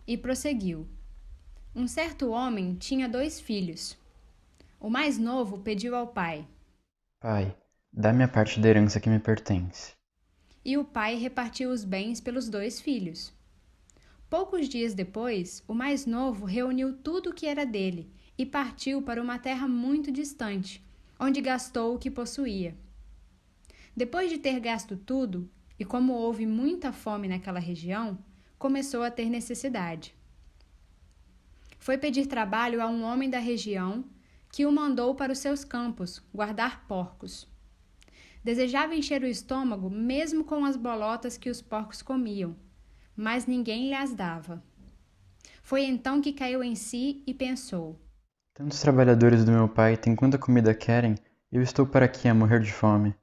E prosseguiu. Um certo homem tinha 2 filhos. O mais novo pediu ao pai, Pai, dá-me a parte da herança que me pertence. e o pai repartiu os bens pelos 2 filhos. Poucos dias depois, o mais novo reuniu tudo o que era dele e partiu para uma terra muito distante, onde gastou o que possuía. Depois de ter gasto tudo, e como houve muita fome naquela região, começou a ter necessidade. Foi pedir trabalho a um homem da região que o mandou para os seus campos guardar porcos. Desejava encher o estômago mesmo com as bolotas que os porcos comiam, mas ninguém lhe as dava. Foi então que caiu em si e pensou: Tantos trabalhadores do meu pai têm quanta comida querem, e eu estou para aqui a morrer de fome.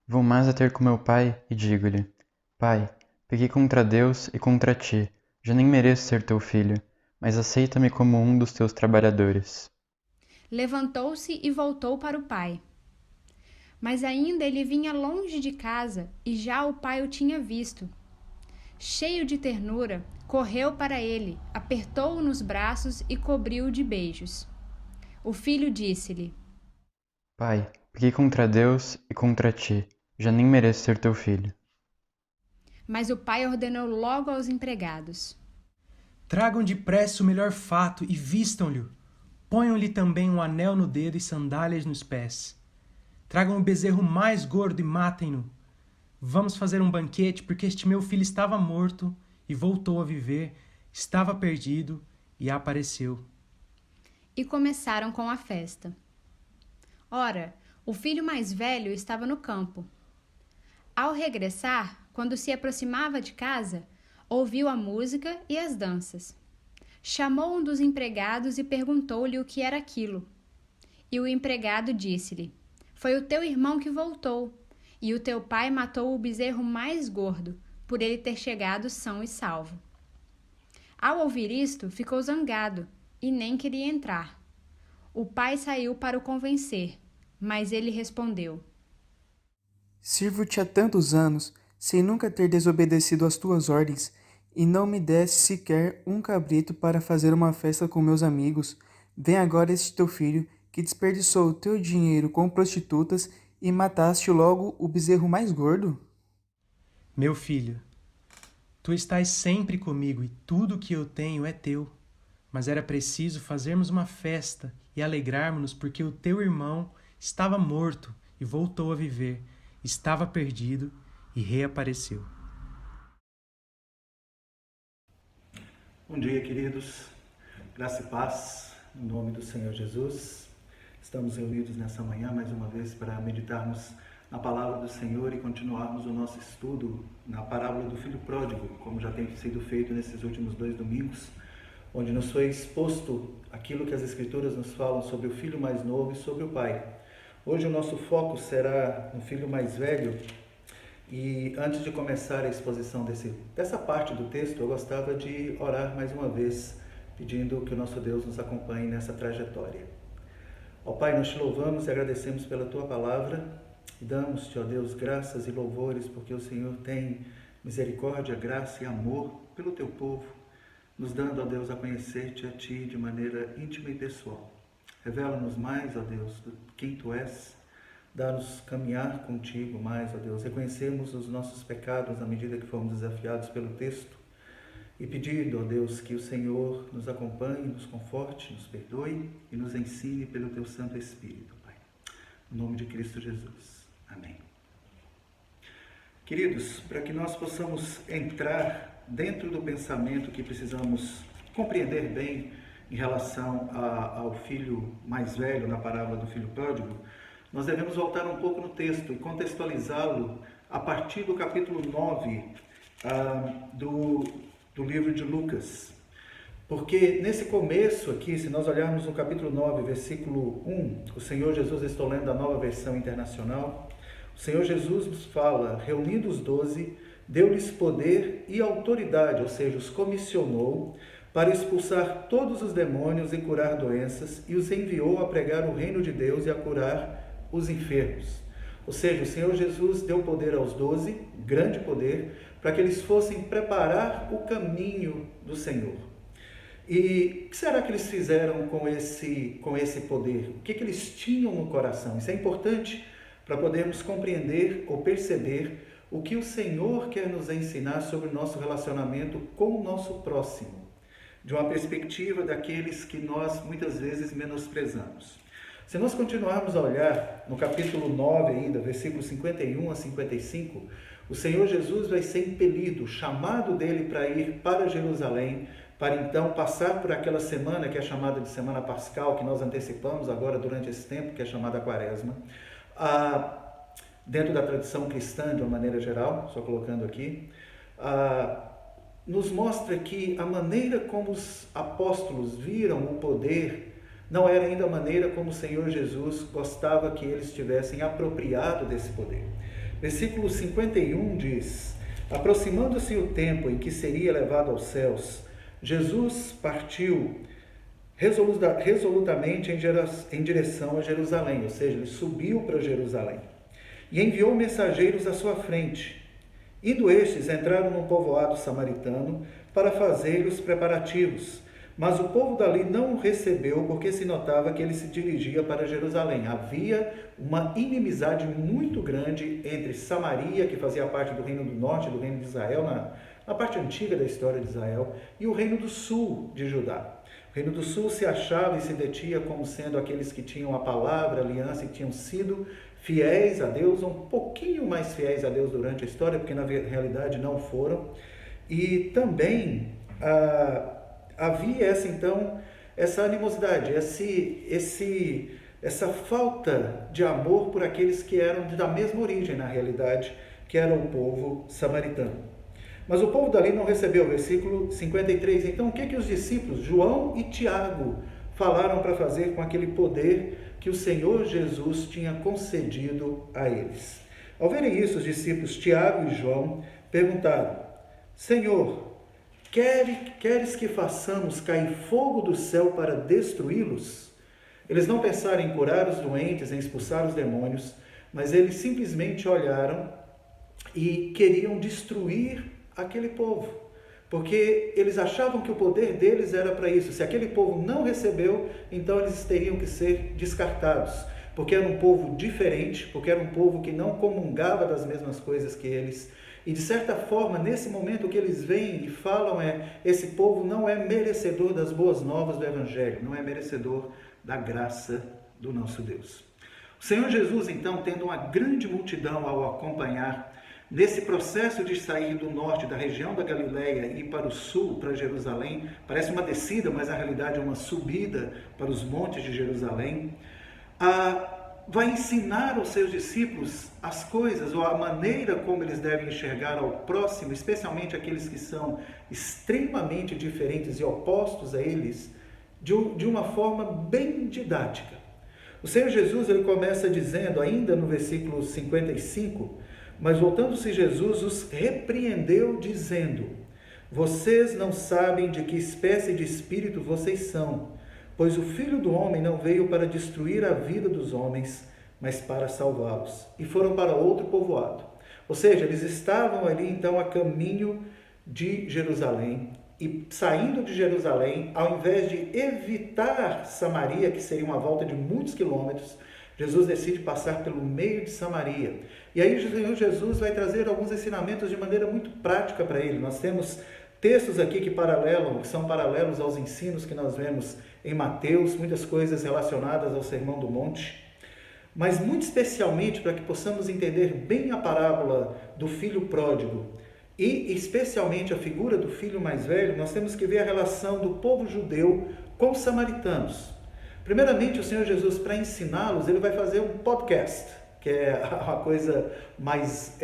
Vou mais a ter com meu pai e digo-lhe: Pai, pequei contra Deus e contra ti, já nem mereço ser teu filho, mas aceita-me como um dos teus trabalhadores. levantou-se e voltou para o pai. Mas ainda ele vinha longe de casa e já o pai o tinha visto. Cheio de ternura, correu para ele, apertou-o nos braços e cobriu-o de beijos. O filho disse-lhe: Pai, pequei contra Deus e contra ti, já nem mereço ser teu filho. Mas o pai ordenou logo aos empregados: Tragam depressa o melhor fato e vistam-lhe. Ponham-lhe também um anel no dedo e sandálias nos pés. Tragam o bezerro mais gordo e matem-no. Vamos fazer um banquete, porque este meu filho estava morto e voltou a viver, estava perdido e apareceu. E começaram com a festa. Ora, o filho mais velho estava no campo. Ao regressar, quando se aproximava de casa, ouviu a música e as danças. Chamou um dos empregados e perguntou-lhe o que era aquilo. E o empregado disse-lhe: Foi o teu irmão que voltou, e o teu pai matou o bezerro mais gordo, por ele ter chegado são e salvo. Ao ouvir isto, ficou zangado e nem queria entrar. O pai saiu para o convencer, mas ele respondeu: Sirvo-te há tantos anos, sem nunca ter desobedecido às tuas ordens, e não me deste sequer um cabrito para fazer uma festa com meus amigos. Vem agora este teu filho, que desperdiçou o teu dinheiro com prostitutas, e mataste logo o bezerro mais gordo? Meu filho, tu estás sempre comigo e tudo o que eu tenho é teu. Mas era preciso fazermos uma festa e alegrarmos-nos porque o teu irmão estava morto e voltou a viver, estava perdido e reapareceu. Bom dia, queridos. Graça e paz, em nome do Senhor Jesus. Estamos reunidos nessa manhã, mais uma vez, para meditarmos na palavra do Senhor e continuarmos o nosso estudo na parábola do Filho Pródigo, como já tem sido feito nesses últimos 2 domingos, onde nos foi exposto aquilo que as Escrituras nos falam sobre o filho mais novo e sobre o pai. Hoje o nosso foco será no filho mais velho. E antes de começar a exposição dessa parte do texto, eu gostava de orar mais uma vez, pedindo que o nosso Deus nos acompanhe nessa trajetória. Ó Pai, nós te louvamos e agradecemos pela Tua palavra e damos-te, ó Deus, graças e louvores, porque o Senhor tem misericórdia, graça e amor pelo Teu povo, nos dando, ó Deus, a conhecer-te a Ti de maneira íntima e pessoal. Revela-nos mais, ó Deus, quem Tu és. Dá-nos caminhar contigo mais, ó Deus. Reconhecemos os nossos pecados à medida que fomos desafiados pelo texto e pedindo, ó Deus, que o Senhor nos acompanhe, nos conforte, nos perdoe e nos ensine pelo Teu Santo Espírito, Pai. Em nome de Cristo Jesus. Amém. Queridos, para que nós possamos entrar dentro do pensamento que precisamos compreender bem em relação ao filho mais velho, na parábola do filho pródigo, nós devemos voltar um pouco no texto e contextualizá-lo a partir do capítulo 9 do livro de Lucas. Porque nesse começo aqui, se nós olharmos no capítulo 9, versículo 1, o Senhor Jesus, estou lendo a Nova Versão Internacional, o Senhor Jesus nos fala: reunindo os 12, deu-lhes poder e autoridade, ou seja, os comissionou para expulsar todos os demônios e curar doenças, e os enviou a pregar o reino de Deus e a curar os enfermos. Ou seja, o Senhor Jesus deu poder aos 12, grande poder, para que eles fossem preparar o caminho do Senhor. E o que será que eles fizeram com esse poder? O que eles tinham no coração? Isso é importante para podermos compreender ou perceber o que o Senhor quer nos ensinar sobre o nosso relacionamento com o nosso próximo, de uma perspectiva daqueles que nós muitas vezes menosprezamos. Se nós continuarmos a olhar no capítulo 9 ainda, versículos 51 a 55, o Senhor Jesus vai ser impelido, chamado dele para ir para Jerusalém, para então passar por aquela semana que é chamada de Semana Pascal, que nós antecipamos agora durante esse tempo, que é chamada Quaresma, dentro da tradição cristã de uma maneira geral, só colocando aqui, nos mostra que a maneira como os apóstolos viram o poder não era ainda a maneira como o Senhor Jesus gostava que eles tivessem apropriado desse poder. Versículo 51 diz: aproximando-se o tempo em que seria levado aos céus, Jesus partiu resolutamente em direção a Jerusalém, ou seja, ele subiu para Jerusalém, e enviou mensageiros à sua frente. Indo estes, entraram num povoado samaritano para fazer os preparativos, mas o povo dali não o recebeu, porque se notava que ele se dirigia para Jerusalém. Havia uma inimizade muito grande entre Samaria, que fazia parte do reino do norte, do reino de Israel, na parte antiga da história de Israel, e o reino do sul de Judá. O reino do sul se achava e se detinha como sendo aqueles que tinham a palavra, a aliança, e que tinham sido fiéis a Deus, um pouquinho mais fiéis a Deus durante a história, porque na realidade não foram. E também havia essa animosidade, essa falta de amor por aqueles que eram da mesma origem, na realidade, que era o povo samaritano. Mas o povo dali não recebeu, versículo 53. Então, o que os discípulos, João e Tiago, falaram para fazer com aquele poder que o Senhor Jesus tinha concedido a eles? Ao verem isso, os discípulos Tiago e João perguntaram: Senhor, queres que façamos cair fogo do céu para destruí-los? Eles não pensaram em curar os doentes, em expulsar os demônios, mas eles simplesmente olharam e queriam destruir aquele povo, porque eles achavam que o poder deles era para isso. Se aquele povo não recebeu, então eles teriam que ser descartados, porque era um povo diferente, porque era um povo que não comungava das mesmas coisas que eles. E de certa forma, nesse momento, o que eles veem e falam esse povo não é merecedor das boas novas do Evangelho, não é merecedor da graça do nosso Deus. O Senhor Jesus, então, tendo uma grande multidão ao acompanhar, nesse processo de sair do norte, da região da Galileia, e ir para o sul, para Jerusalém, parece uma descida, mas na realidade é uma subida para os montes de Jerusalém, vai ensinar aos seus discípulos as coisas, ou a maneira como eles devem enxergar ao próximo, especialmente aqueles que são extremamente diferentes e opostos a eles, de uma forma bem didática. O Senhor Jesus, ele começa dizendo, ainda no versículo 55, mas voltando-se Jesus, os repreendeu, dizendo: vocês não sabem de que espécie de espírito vocês são, pois o Filho do Homem não veio para destruir a vida dos homens, mas para salvá-los. E foram para outro povoado. Ou seja, eles estavam ali então a caminho de Jerusalém, e saindo de Jerusalém, ao invés de evitar Samaria, que seria uma volta de muitos quilômetros, Jesus decide passar pelo meio de Samaria. E aí o Senhor Jesus vai trazer alguns ensinamentos de maneira muito prática para ele. Nós temos textos aqui que são paralelos aos ensinos que nós vemos em Mateus, muitas coisas relacionadas ao Sermão do Monte. Mas muito especialmente para que possamos entender bem a parábola do filho pródigo e especialmente a figura do filho mais velho, nós temos que ver a relação do povo judeu com os samaritanos. Primeiramente, o Senhor Jesus, para ensiná-los, ele vai fazer um podcast, que é uma coisa mais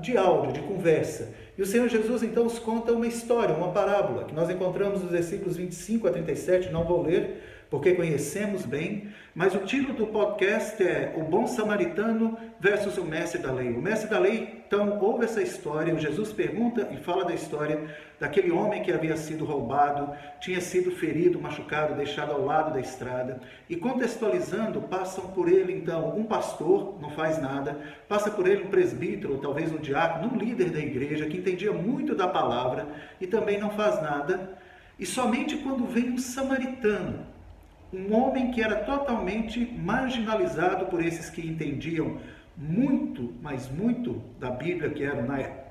de áudio, de conversa. E o Senhor Jesus, então, os conta uma história, uma parábola, que nós encontramos nos versículos 25 a 37, não vou ler, porque conhecemos bem, mas o título do podcast é O Bom Samaritano versus o Mestre da Lei. O Mestre da Lei, então, ouve essa história, Jesus pergunta e fala da história daquele homem que havia sido roubado, tinha sido ferido, machucado, deixado ao lado da estrada, e contextualizando, passam por ele, então, um pastor, não faz nada, passa por ele um presbítero, ou talvez um diácono, um líder da igreja, que entendia muito da palavra, e também não faz nada, e somente quando vem um samaritano, um homem que era totalmente marginalizado por esses que entendiam muito, mas muito da Bíblia, que eram, na época,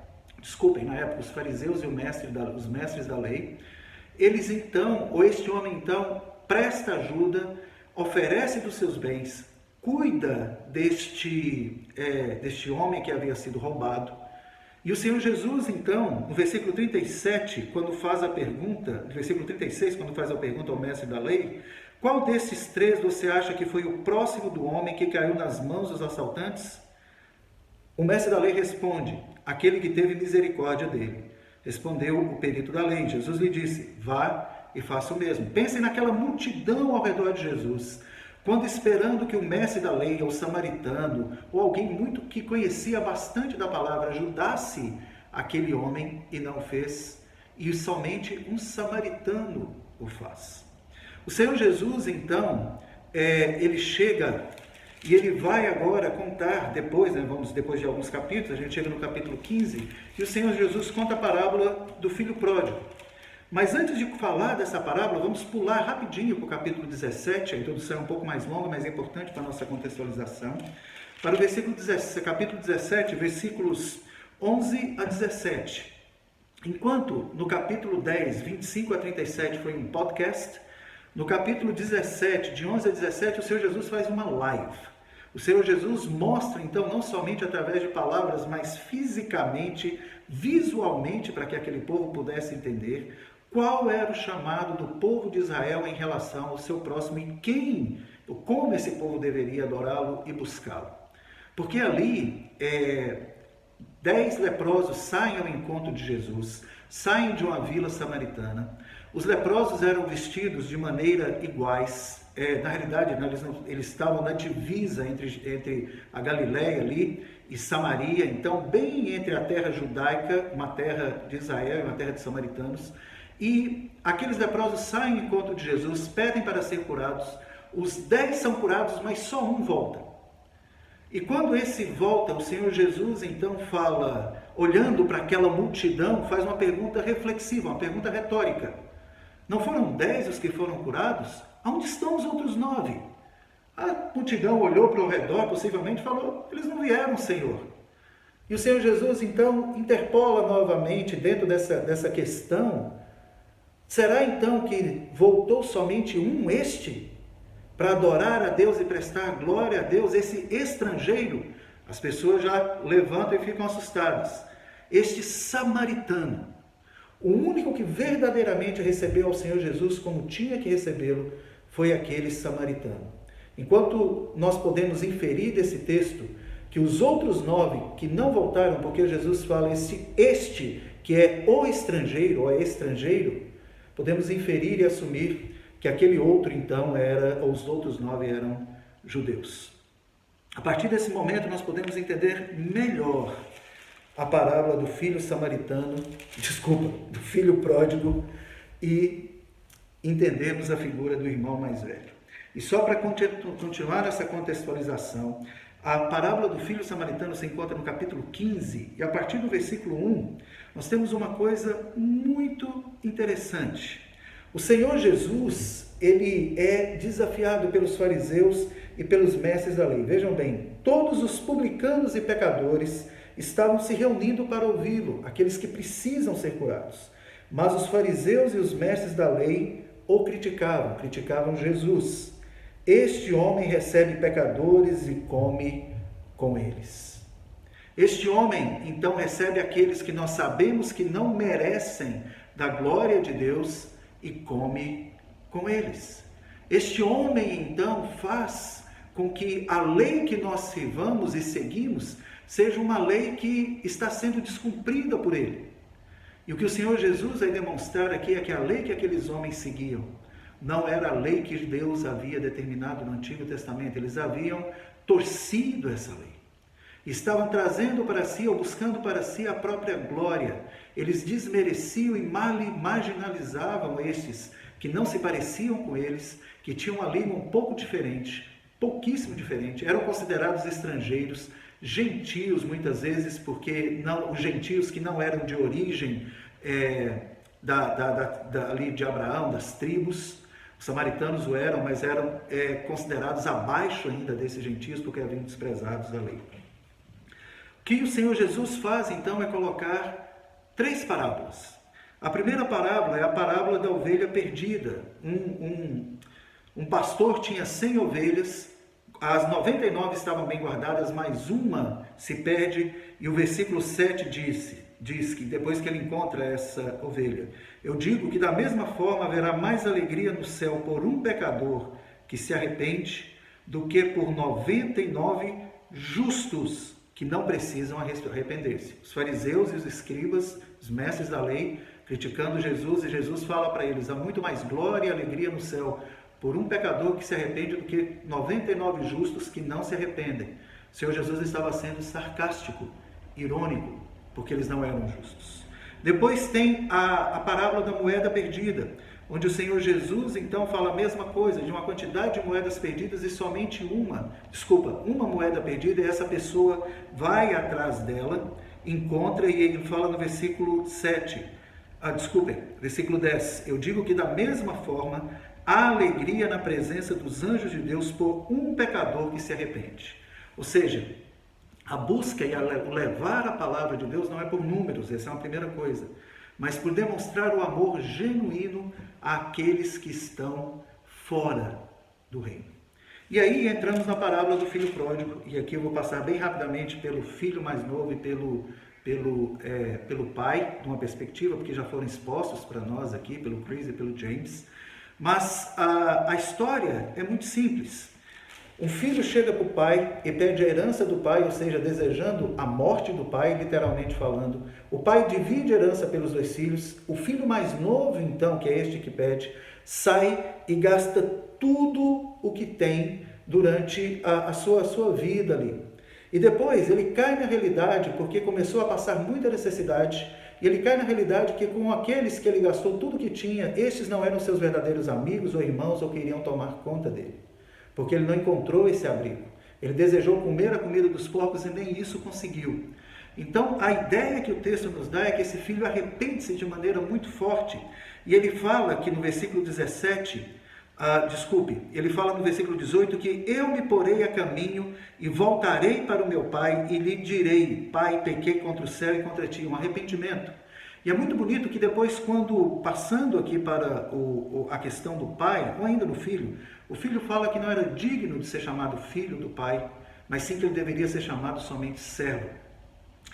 os fariseus e os mestres da lei, eles então, ou este homem então, presta ajuda, oferece dos seus bens, cuida deste homem que havia sido roubado. E o Senhor Jesus, então, no versículo 37, quando faz a pergunta, no versículo 36, quando faz a pergunta ao mestre da lei, qual desses três você acha que foi o próximo do homem que caiu nas mãos dos assaltantes? O mestre da lei responde, aquele que teve misericórdia dele. Respondeu o perito da lei. Jesus lhe disse, vá e faça o mesmo. Pensem naquela multidão ao redor de Jesus, quando esperando que o mestre da lei, ou samaritano, ou alguém muito que conhecia bastante da palavra, ajudasse aquele homem, e não fez, e somente um samaritano o faz. O Senhor Jesus, então, ele chega e ele vai agora contar, depois de alguns capítulos, a gente chega no capítulo 15, e o Senhor Jesus conta a parábola do filho pródigo. Mas antes de falar dessa parábola, vamos pular rapidinho para o capítulo 17, a introdução é um pouco mais longa, mas é importante para a nossa contextualização, para o capítulo 17, versículos 11 a 17. Enquanto no capítulo 10, 25 a 37 foi um podcast, no capítulo 17, de 11 a 17, o Senhor Jesus faz uma live. O Senhor Jesus mostra, então, não somente através de palavras, mas fisicamente, visualmente, para que aquele povo pudesse entender qual era o chamado do povo de Israel em relação ao seu próximo e como esse povo deveria adorá-lo e buscá-lo. Porque ali, 10 leprosos saem ao encontro de Jesus, saem de uma vila samaritana. Os leprosos eram vestidos de maneira iguais. Na realidade, eles estavam na divisa entre a Galileia ali e Samaria, então bem entre a terra judaica, uma terra de Israel e uma terra de samaritanos. E aqueles leprosos saem ao encontro de Jesus, pedem para ser curados. Os 10 são curados, mas só um volta. E quando esse volta, o Senhor Jesus então fala, olhando para aquela multidão, faz uma pergunta reflexiva, uma pergunta retórica. Não foram 10 os que foram curados? Aonde estão os outros 9? A multidão olhou para o redor, possivelmente falou, eles não vieram, Senhor. E o Senhor Jesus então interpola novamente dentro dessa questão. Será então que voltou somente um para adorar a Deus e prestar glória a Deus, esse estrangeiro? As pessoas já levantam e ficam assustadas. Este samaritano, o único que verdadeiramente recebeu ao Senhor Jesus como tinha que recebê-lo, foi aquele samaritano. Enquanto nós podemos inferir desse texto que os outros 9 que não voltaram, porque Jesus fala este que é o estrangeiro, ou é estrangeiro, podemos inferir e assumir que aquele outro então ou os outros 9 eram judeus. A partir desse momento nós podemos entender melhor a parábola do filho do filho pródigo, e entendermos a figura do irmão mais velho. E só para continuar essa contextualização, a parábola do filho samaritano se encontra no capítulo 15, e a partir do versículo 1, nós temos uma coisa muito interessante. O Senhor Jesus, ele é desafiado pelos fariseus e pelos mestres da lei. Vejam bem, todos os publicanos e pecadores estavam se reunindo para ouvi-lo, aqueles que precisam ser curados. Mas os fariseus e os mestres da lei o criticavam Jesus. Este homem recebe pecadores e come com eles. Este homem, então, recebe aqueles que nós sabemos que não merecem da glória de Deus e come com eles. Este homem, então, faz com que a lei que nós servamos e seguimos seja uma lei que está sendo descumprida por ele. E o que o Senhor Jesus vai demonstrar aqui é que a lei que aqueles homens seguiam, não era a lei que Deus havia determinado no Antigo Testamento. Eles haviam torcido essa lei. Estavam trazendo para si, ou buscando para si, a própria glória. Eles desmereciam e marginalizavam estes que não se pareciam com eles, que tinham uma língua um pouco diferente, pouquíssimo diferente, eram considerados estrangeiros, gentios muitas vezes, porque os gentios que não eram de origem ali de Abraão, das tribos, os samaritanos o eram, mas eram considerados abaixo ainda desses gentios, porque haviam desprezados a lei. O que o Senhor Jesus faz, então, é colocar 3 parábolas. A primeira parábola é a parábola da ovelha perdida. Um pastor tinha 100 ovelhas, as 99 estavam bem guardadas, mas uma se perde, e o versículo 7 diz que depois que ele encontra essa ovelha, eu digo que da mesma forma haverá mais alegria no céu por um pecador que se arrepende do que por 99 justos que não precisam arrepender-se. Os fariseus e os escribas, os mestres da lei, criticando Jesus, e Jesus fala para eles: há muito mais glória e alegria no céu por um pecador que se arrepende do que 99 justos que não se arrependem. O Senhor Jesus estava sendo sarcástico, irônico, porque eles não eram justos. Depois tem a parábola da moeda perdida, onde o Senhor Jesus então fala a mesma coisa, de uma quantidade de moedas perdidas e somente uma moeda perdida, e essa pessoa vai atrás dela, encontra, e ele fala no versículo 10, eu digo que da mesma forma há alegria na presença dos anjos de Deus por um pecador que se arrepende. Ou seja, a busca e o levar a palavra de Deus não é por números, essa é uma primeira coisa, mas por demonstrar o amor genuíno àqueles que estão fora do reino. E aí entramos na parábola do filho pródigo, e aqui eu vou passar bem rapidamente pelo filho mais novo e pelo pai, de uma perspectiva, porque já foram expostos para nós aqui, pelo Chris e pelo James. Mas a história é muito simples. Um filho chega para o pai e pede a herança do pai, ou seja, desejando a morte do pai, literalmente falando. O pai divide a herança pelos 2 filhos. O filho mais novo, então, que é este que pede, sai e gasta tudo o que tem durante a sua vida ali. E depois ele cai na realidade, porque começou a passar muita necessidade, e ele cai na realidade que com aqueles que ele gastou tudo que tinha, estes não eram seus verdadeiros amigos ou irmãos ou que iriam tomar conta dele, porque ele não encontrou esse abrigo. Ele desejou comer a comida dos porcos e nem isso conseguiu. Então, a ideia que o texto nos dá é que esse filho arrepende-se de maneira muito forte. E ele fala aqui no versículo 17, ele fala no versículo 18 que eu me porei a caminho e voltarei para o meu pai e lhe direi: Pai, pequei contra o céu e contra ti. Um arrependimento. E é muito bonito que depois, quando passando aqui para a questão do pai, ou ainda do filho, o filho fala que não era digno de ser chamado filho do pai, mas sim que ele deveria ser chamado somente servo.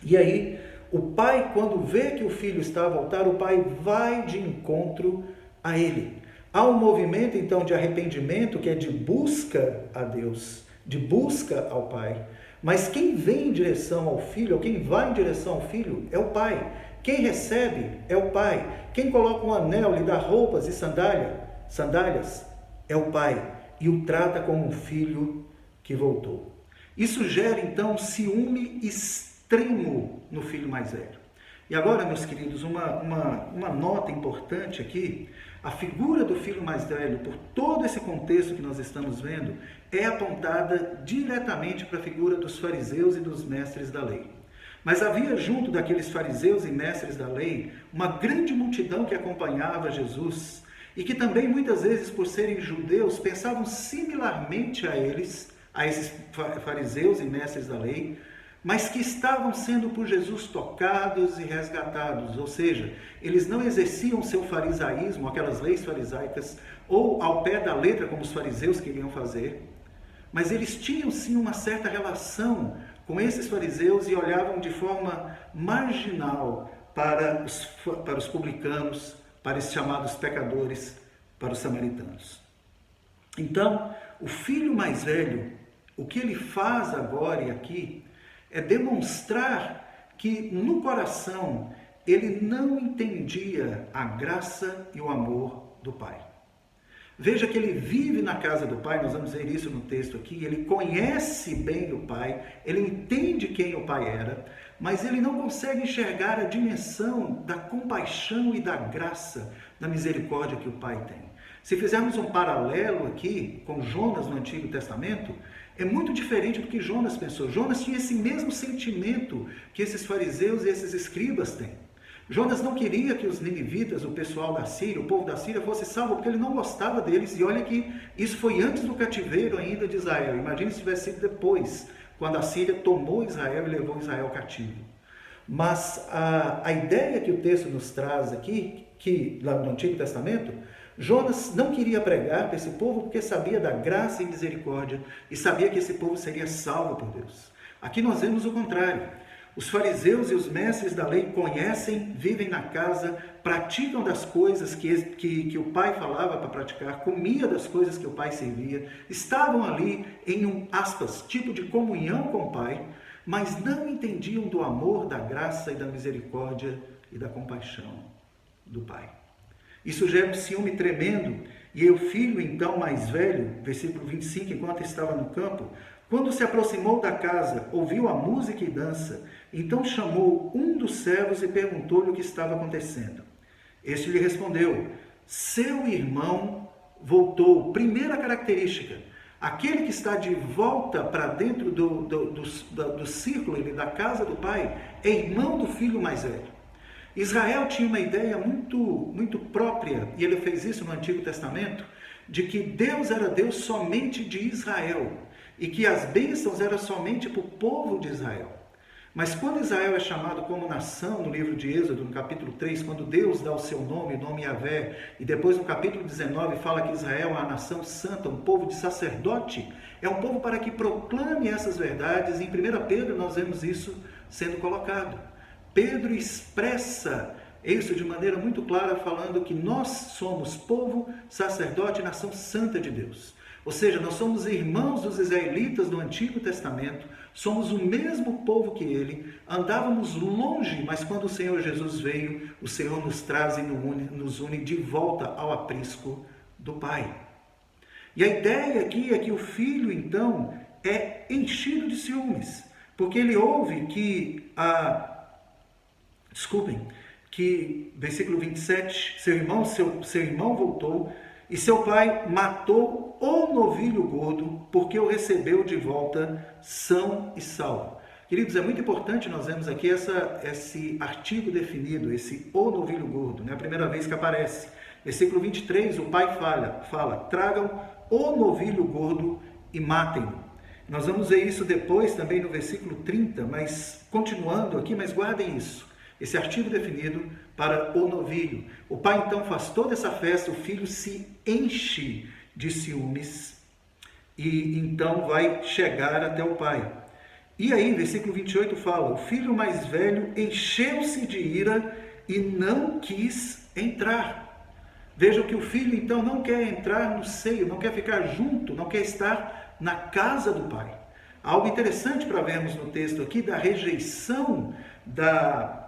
E aí, o pai, quando vê que o filho está a voltar, o pai vai de encontro a ele. Há um movimento, então, de arrependimento, que é de busca a Deus, de busca ao pai. Mas quem vem em direção ao filho, ou quem vai em direção ao filho, é o pai. Quem recebe é o pai. Quem coloca um anel, lhe dá roupas e sandálias, é o pai. E o trata como um filho que voltou. Isso gera, então, um ciúme extremo no filho mais velho. E agora, meus queridos, uma nota importante aqui: a figura do filho mais velho, por todo esse contexto que nós estamos vendo, é apontada diretamente para a figura dos fariseus e dos mestres da lei. Mas havia junto daqueles fariseus e mestres da lei uma grande multidão que acompanhava Jesus e que também muitas vezes, por serem judeus, pensavam similarmente a esses fariseus e mestres da lei, mas que estavam sendo por Jesus tocados e resgatados, ou seja, eles não exerciam seu farisaísmo, aquelas leis farisaicas, ou ao pé da letra como os fariseus queriam fazer, mas eles tinham sim uma certa relação com esses fariseus e olhavam de forma marginal para os publicanos, para os chamados pecadores, para os samaritanos. Então, o filho mais velho, o que ele faz agora e aqui, é demonstrar que no coração ele não entendia a graça e o amor do Pai. Veja que ele vive na casa do pai, nós vamos ver isso no texto aqui, ele conhece bem o pai, ele entende quem o pai era, mas ele não consegue enxergar a dimensão da compaixão e da graça, da misericórdia que o pai tem. Se fizermos um paralelo aqui com Jonas no Antigo Testamento, é muito diferente do que Jonas pensou. Jonas tinha esse mesmo sentimento que esses fariseus e esses escribas têm. Jonas não queria que os ninivitas, o pessoal da Síria, o povo da Síria fosse salvo, porque ele não gostava deles. E olha que isso foi antes do cativeiro ainda de Israel. Imagine se tivesse sido depois, quando a Síria tomou Israel e levou Israel cativo. Mas a ideia que o texto nos traz aqui, que lá no Antigo Testamento, Jonas não queria pregar para esse povo porque sabia da graça e misericórdia e sabia que esse povo seria salvo por Deus. Aqui nós vemos o contrário. Os fariseus e os mestres da lei conhecem, vivem na casa, praticam das coisas que o pai falava para praticar, comia das coisas que o pai servia, estavam ali em um, aspas, tipo de comunhão com o pai, mas não entendiam do amor, da graça e da misericórdia e da compaixão do pai. Isso gera um ciúme tremendo, e o filho então mais velho, versículo 25, enquanto estava no campo, quando se aproximou da casa, ouviu a música e dança, então chamou um dos servos e perguntou-lhe o que estava acontecendo. Este lhe respondeu, seu irmão voltou. Primeira característica, aquele que está de volta para dentro do círculo da casa do pai, é irmão do filho mais velho. Israel tinha uma ideia muito própria, e ele fez isso no Antigo Testamento, de que Deus era Deus somente de Israel, e que as bênçãos eram somente para o povo de Israel. Mas quando Israel é chamado como nação, no livro de Êxodo, no capítulo 3, quando Deus dá o seu nome, o nome Yahvé, e depois no capítulo 19 fala que Israel é uma nação santa, um povo de sacerdote, é um povo para que proclame essas verdades, e em 1 Pedro nós vemos isso sendo colocado. Pedro expressa isso de maneira muito clara, falando que nós somos povo, sacerdote e nação santa de Deus. Ou seja, nós somos irmãos dos israelitas do Antigo Testamento, somos o mesmo povo que ele, andávamos longe, mas quando o Senhor Jesus veio, o Senhor nos traz e nos une de volta ao aprisco do Pai. E a ideia aqui é que o filho, então, é enchido de ciúmes, porque ele ouve que versículo 27, seu irmão voltou e seu pai matou o novilho gordo porque o recebeu de volta são e salvo. Queridos, é muito importante nós vemos aqui esse artigo definido, esse o novilho gordo, não é a primeira vez que aparece. Versículo 23, o pai fala, tragam o novilho gordo e matem-no. Nós vamos ver isso depois também no versículo 30, mas continuando aqui, mas guardem isso. Esse artigo definido para o novilho. O pai então faz toda essa festa, o filho se enche de ciúmes e então vai chegar até o pai. E aí, versículo 28 fala, o filho mais velho encheu-se de ira e não quis entrar. Vejam que o filho então não quer entrar no seio, não quer ficar junto, não quer estar na casa do pai. Algo interessante para vermos no texto aqui da rejeição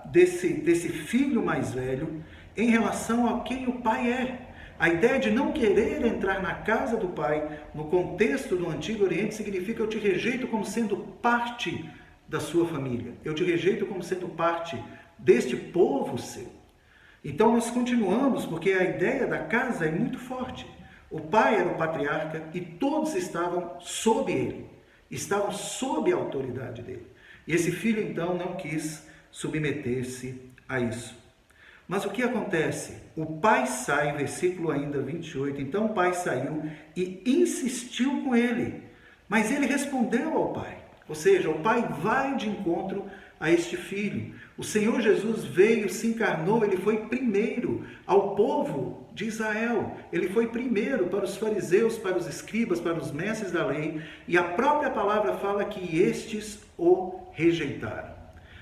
desse filho mais velho em relação a quem o pai é. A ideia de não querer entrar na casa do pai, no contexto do Antigo Oriente, significa eu te rejeito como sendo parte da sua família. Eu te rejeito como sendo parte deste povo seu. Então nós continuamos, porque a ideia da casa é muito forte. O pai era o patriarca e todos estavam sob ele. Estavam sob a autoridade dele. E esse filho, então, não quis submeter-se a isso. Mas o que acontece? O pai sai, versículo ainda 28, então o pai saiu e insistiu com ele. Mas ele respondeu ao pai. Ou seja, o pai vai de encontro a este filho. O Senhor Jesus veio, se encarnou, ele foi primeiro ao povo de Israel. Ele foi primeiro para os fariseus, para os escribas, para os mestres da lei. E a própria palavra fala que estes o rejeitaram.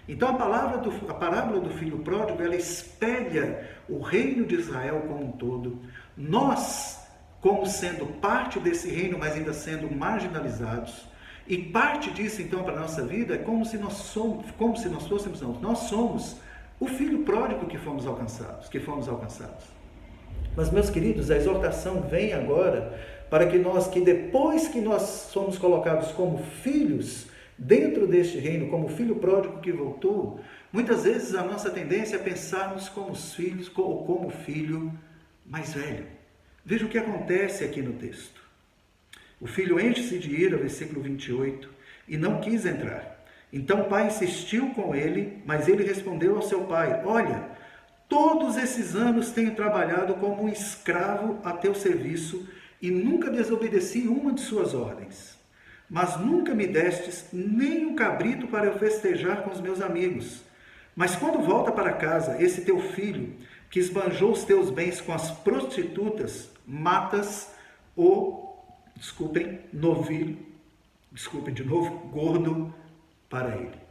Então a parábola do filho pródigo, ela espelha o reino de Israel como um todo. Nós, como sendo parte desse reino, mas ainda sendo marginalizados, e parte disso, então, para a nossa vida, é como se nós fôssemos, nós somos o filho pródigo que fomos alcançados. Mas, meus queridos, a exortação vem agora para que depois que nós somos colocados como filhos dentro deste reino, como filho pródigo que voltou, muitas vezes a nossa tendência é pensarmos como os filhos ou como o filho mais velho. Veja o que acontece aqui no texto. O filho enche-se de ira, versículo 28, e não quis entrar. Então o pai insistiu com ele, mas ele respondeu ao seu pai: olha, todos esses anos tenho trabalhado como um escravo a teu serviço e nunca desobedeci uma de suas ordens. Mas nunca me destes nem um cabrito para eu festejar com os meus amigos. Mas quando volta para casa esse teu filho, que esbanjou os teus bens com as prostitutas, matas o, gordo para ele.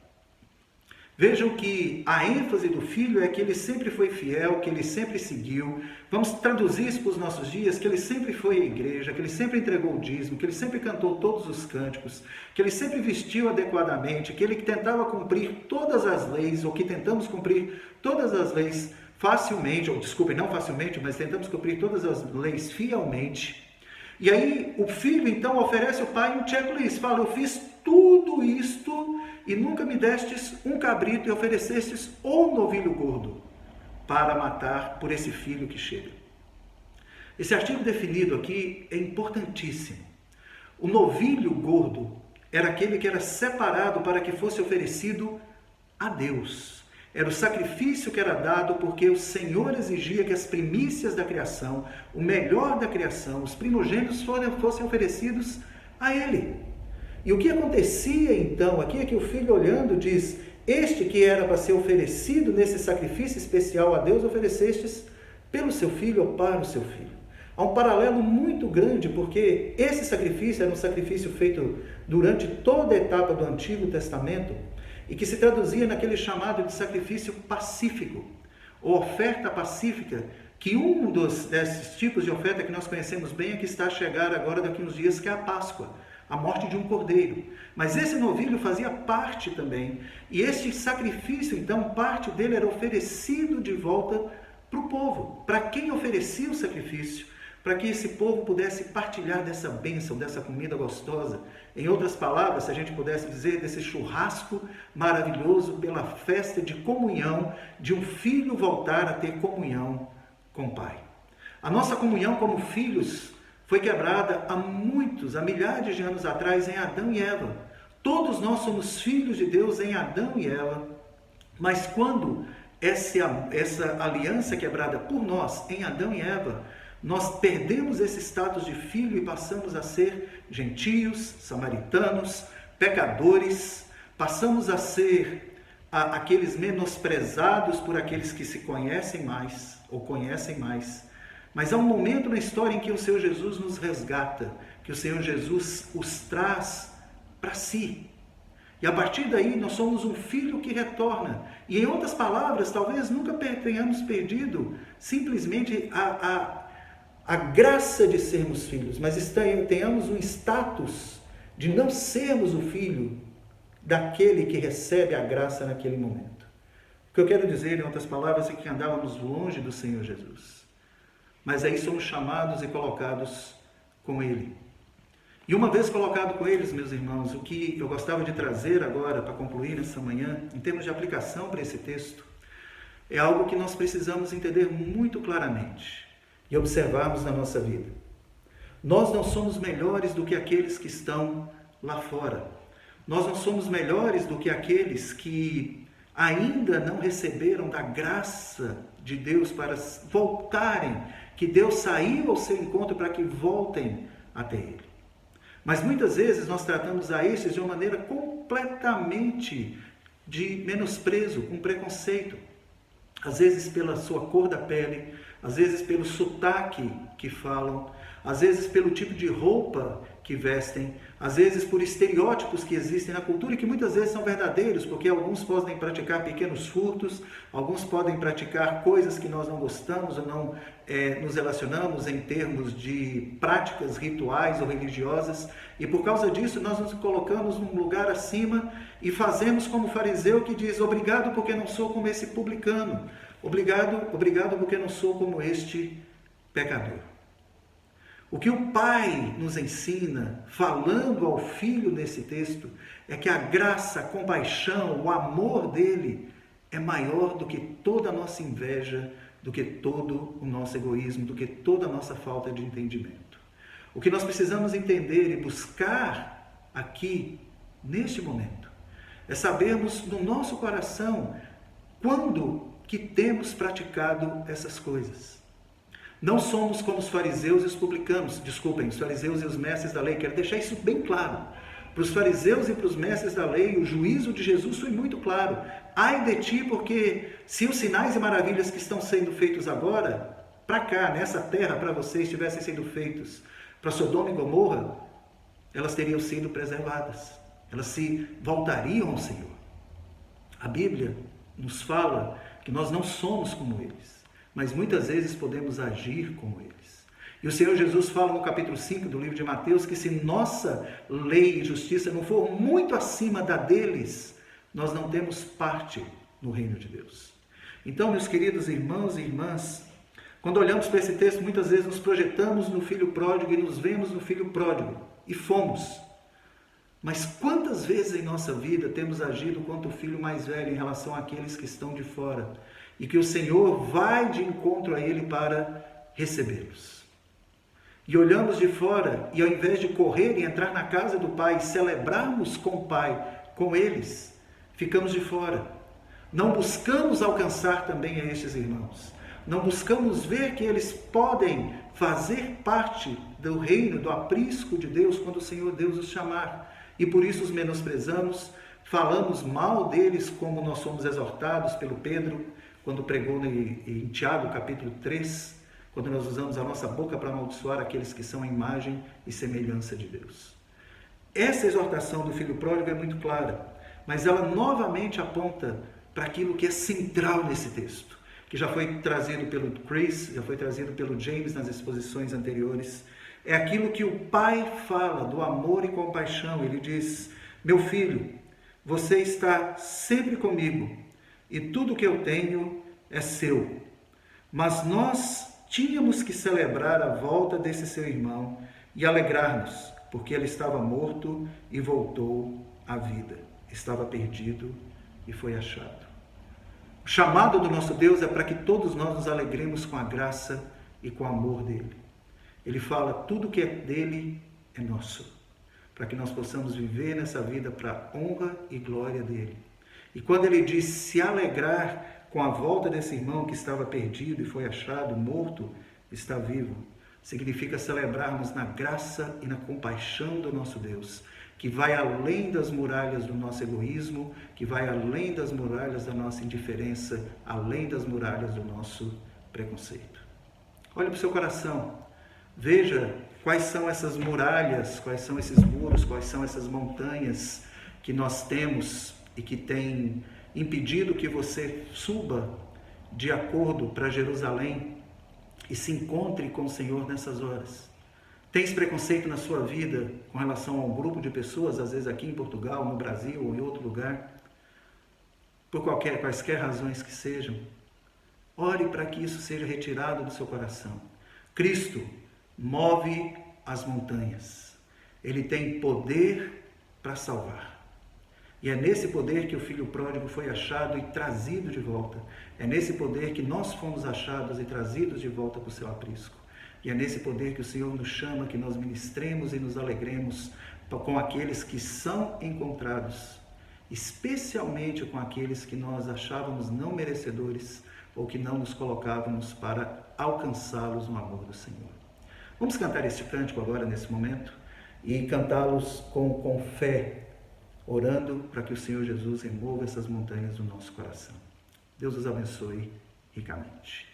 Vejam que a ênfase do filho é que ele sempre foi fiel, que ele sempre seguiu. Vamos traduzir isso para os nossos dias, que ele sempre foi à igreja, que ele sempre entregou o dízimo, que ele sempre cantou todos os cânticos, que ele sempre vestiu adequadamente, que ele tentava cumprir todas as leis, ou que tentamos cumprir todas as leis facilmente, não facilmente, mas tentamos cumprir todas as leis fielmente. E aí o filho então oferece ao pai um checklist, fala: eu fiz tudo isto e nunca me destes um cabrito e oferecestes um novilho gordo para matar por esse filho que chega. Esse artigo definido aqui é importantíssimo. O novilho gordo era aquele que era separado para que fosse oferecido a Deus. Era o sacrifício que era dado porque o Senhor exigia que as primícias da criação, o melhor da criação, os primogênitos fossem oferecidos a Ele. E o que acontecia então, aqui é que o filho olhando diz: este que era para ser oferecido nesse sacrifício especial a Deus, oferecestes pelo seu filho ou para o seu filho. Há um paralelo muito grande, porque esse sacrifício era um sacrifício feito durante toda a etapa do Antigo Testamento e que se traduzia naquele chamado de sacrifício pacífico, ou oferta pacífica, que um desses tipos de oferta que nós conhecemos bem é que está a chegar agora daqui uns dias, que é a Páscoa, a morte de um cordeiro. Mas esse novilho fazia parte também, e este sacrifício, então, parte dele era oferecido de volta para o povo. Para quem oferecia o sacrifício? Para que esse povo pudesse partilhar dessa bênção, dessa comida gostosa. Em outras palavras, se a gente pudesse dizer, desse churrasco maravilhoso pela festa de comunhão, de um filho voltar a ter comunhão com o Pai. A nossa comunhão como filhos foi quebrada há milhares de anos atrás em Adão e Eva. Todos nós somos filhos de Deus em Adão e Eva, mas quando essa aliança é quebrada por nós em Adão e Eva, nós perdemos esse status de filho e passamos a ser gentios, samaritanos, pecadores, passamos a ser aqueles menosprezados por aqueles que se conhecem mais ou conhecem mais. Mas há um momento na história em que o Senhor Jesus nos resgata, que o Senhor Jesus os traz para si. E a partir daí nós somos um filho que retorna. E em outras palavras, talvez nunca tenhamos perdido simplesmente a graça de sermos filhos, mas tenhamos um status de não sermos o filho daquele que recebe a graça naquele momento. O que eu quero dizer, em outras palavras, é que andávamos longe do Senhor Jesus. Mas aí somos chamados e colocados com Ele. E uma vez colocado com eles, meus irmãos, o que eu gostava de trazer agora, para concluir nessa manhã, em termos de aplicação para esse texto, é algo que nós precisamos entender muito claramente e observarmos na nossa vida. Nós não somos melhores do que aqueles que estão lá fora. Nós não somos melhores do que aqueles que ainda não receberam da graça de Deus para voltarem, que Deus saiu ao seu encontro para que voltem até Ele. Mas muitas vezes nós tratamos a estes de uma maneira completamente de menosprezo, com preconceito. Às vezes pela sua cor da pele, às vezes pelo sotaque que falam, às vezes pelo tipo de roupa que vestem, às vezes por estereótipos que existem na cultura e que muitas vezes são verdadeiros, porque alguns podem praticar pequenos furtos, alguns podem praticar coisas que nós não gostamos ou não nos relacionamos em termos de práticas rituais ou religiosas, e por causa disso nós nos colocamos num lugar acima e fazemos como o fariseu que diz: obrigado porque não sou como esse publicano, obrigado porque não sou como este pecador. O que o Pai nos ensina, falando ao Filho nesse texto, é que a graça, a compaixão, o amor dele é maior do que toda a nossa inveja, do que todo o nosso egoísmo, do que toda a nossa falta de entendimento. O que nós precisamos entender e buscar aqui, neste momento, é sabermos no nosso coração quando que temos praticado essas coisas. Não somos como os fariseus e os publicanos, os fariseus e os mestres da lei. Quero deixar isso bem claro. Para os fariseus e para os mestres da lei, o juízo de Jesus foi muito claro. Ai de ti, porque se os sinais e maravilhas que estão sendo feitos agora, para cá, nessa terra, para vocês, tivessem sido feitos para Sodoma e Gomorra, elas teriam sido preservadas. Elas se voltariam ao Senhor. A Bíblia nos fala que nós não somos como eles, mas muitas vezes podemos agir como eles. E o Senhor Jesus fala no capítulo 5 do livro de Mateus que se nossa lei e justiça não for muito acima da deles, nós não temos parte no reino de Deus. Então, meus queridos irmãos e irmãs, quando olhamos para esse texto, muitas vezes nos projetamos no filho pródigo e nos vemos no filho pródigo, e fomos. Mas quantas vezes em nossa vida temos agido quanto o filho mais velho em relação àqueles que estão de fora, e que o Senhor vai de encontro a ele para recebê-los? E olhamos de fora, e ao invés de correr e entrar na casa do Pai e celebrarmos com o Pai, com eles, ficamos de fora. Não buscamos alcançar também a estes irmãos. Não buscamos ver que eles podem fazer parte do reino, do aprisco de Deus, quando o Senhor Deus os chamar. E por isso os menosprezamos, falamos mal deles, como nós somos exortados pelo Pedro, quando pregou em Tiago, capítulo 3, quando nós usamos a nossa boca para amaldiçoar aqueles que são a imagem e semelhança de Deus. Essa exortação do filho pródigo é muito clara, mas ela novamente aponta para aquilo que é central nesse texto, que já foi trazido pelo Chris, já foi trazido pelo James nas exposições anteriores. É aquilo que o Pai fala do amor e compaixão. Ele diz: meu filho, você está sempre comigo e tudo que eu tenho é seu. Mas nós tínhamos que celebrar a volta desse seu irmão e alegrar-nos, porque ele estava morto e voltou à vida. Estava perdido e foi achado. O chamado do nosso Deus é para que todos nós nos alegremos com a graça e com o amor dele. Ele fala: tudo que é dele é nosso, para que nós possamos viver nessa vida para a honra e glória dele. E quando ele diz se alegrar com a volta desse irmão que estava perdido e foi achado, morto, está vivo, significa celebrarmos na graça e na compaixão do nosso Deus, que vai além das muralhas do nosso egoísmo, que vai além das muralhas da nossa indiferença, além das muralhas do nosso preconceito. Olhe para o seu coração, veja quais são essas muralhas, quais são esses muros, quais são essas montanhas que nós temos e que têm impedido que você suba de acordo para Jerusalém e se encontre com o Senhor nessas horas. Tens preconceito na sua vida com relação a um grupo de pessoas, às vezes aqui em Portugal, no Brasil ou em outro lugar, por quaisquer razões que sejam? Ore para que isso seja retirado do seu coração. Cristo move as montanhas. Ele tem poder para salvar. E é nesse poder que o filho pródigo foi achado e trazido de volta. É nesse poder que nós fomos achados e trazidos de volta para o seu aprisco. E é nesse poder que o Senhor nos chama, que nós ministremos e nos alegremos com aqueles que são encontrados, especialmente com aqueles que nós achávamos não merecedores ou que não nos colocávamos para alcançá-los no amor do Senhor. Vamos cantar este cântico agora, nesse momento, e cantá-los com fé, orando para que o Senhor Jesus remova essas montanhas do nosso coração. Deus os abençoe ricamente.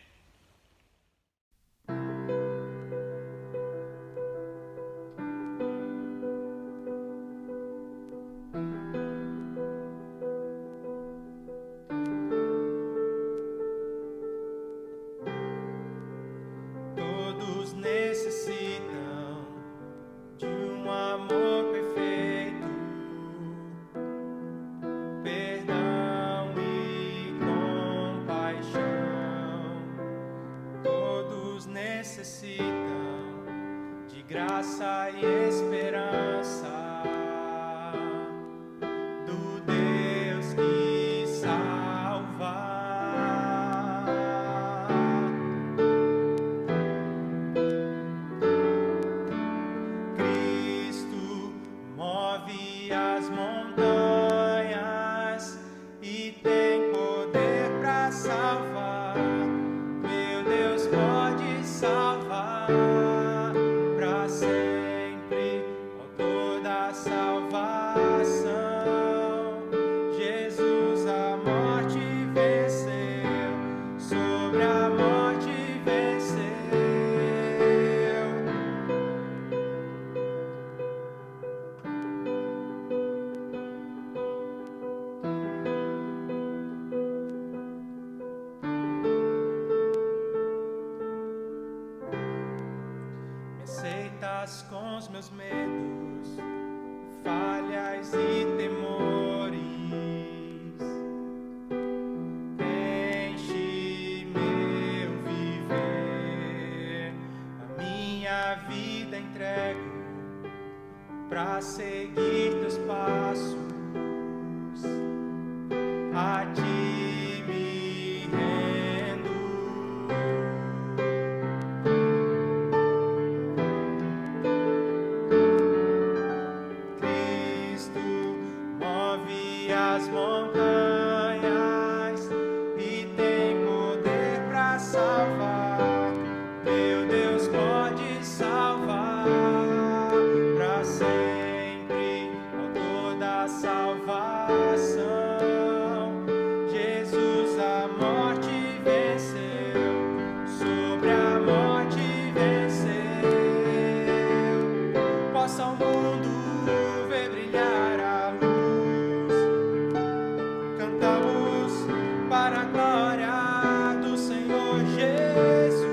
Todos necessitam de um amor perfeito, perdão e compaixão. graça e esperança do Deus que salva. Cristo move as montanhas e tem poder para salvar. Meu Deus pode salvar para sempre, autor da salvação. Jesus a morte venceu, sobre a morte venceu. Me aceitas com os meus medos, falhas e temores. Enche meu viver, a minha vida entrego pra seguir teus passos. A ti me rendo. Cristo move as montanhas e tem poder para salvar. Meu Deus pode salvar para sempre, autor da salvação. Jesus a morte venceu, sobre a morte venceu. Possa o mundo ver brilhar a luz. Cantamos para a glória do Senhor Jesus.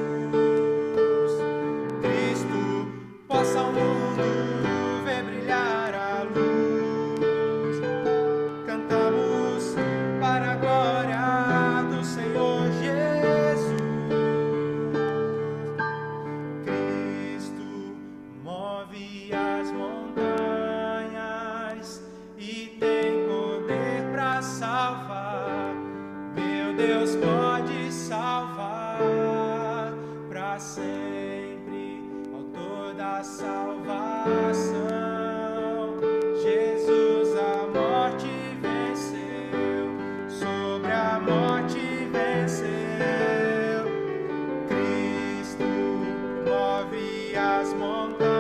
Cristo, possa o mundo ver brilhar a luz. Cantamos para a glória do Senhor Jesus. Cristo move as montanhas e tem poder para salvar. Meu Deus pode salvar para sempre, autor da salvação. Jesus a morte venceu, sobre a morte venceu. Cristo move as montanhas